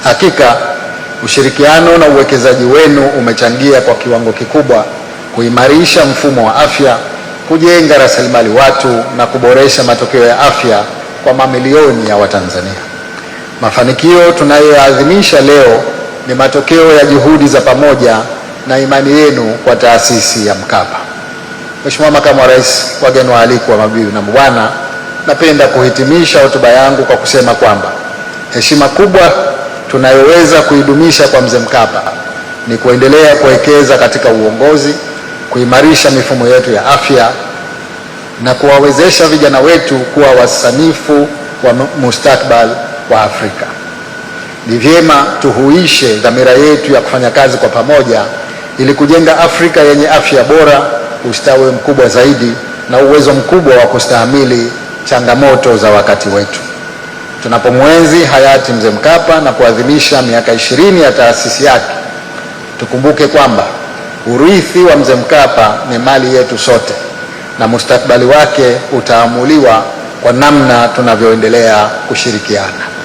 Hakika ushirikiano na uwekezaji wenu umechangia kwa kiwango kikubwa kuimarisha mfumo wa afya, kujenga rasilimali watu na kuboresha matokeo ya afya kwa mamilioni ya Watanzania. Mafanikio tunayoyaadhimisha leo ni matokeo ya juhudi za pamoja na imani yenu kwa taasisi ya Mkapa. Mheshimiwa Makamu wa Rais, wageni waalikwa, mabibi na mabwana, napenda kuhitimisha hotuba yangu kwa kusema kwamba heshima kubwa tunayoweza kuidumisha kwa Mzee Mkapa ni kuendelea kuwekeza katika uongozi, kuimarisha mifumo yetu ya afya na kuwawezesha vijana wetu kuwa wasanifu wa mustakabali wa Afrika. Ni vyema tuhuishe dhamira yetu ya kufanya kazi kwa pamoja ili kujenga Afrika yenye afya bora, ustawi mkubwa zaidi na uwezo mkubwa wa kustahimili changamoto za wakati wetu. Tunapomwenzi hayati Mzee Mkapa na kuadhimisha miaka 20 ya taasisi yake, tukumbuke kwamba urithi wa Mzee Mkapa ni mali yetu sote na mustakabali wake utaamuliwa kwa namna tunavyoendelea kushirikiana.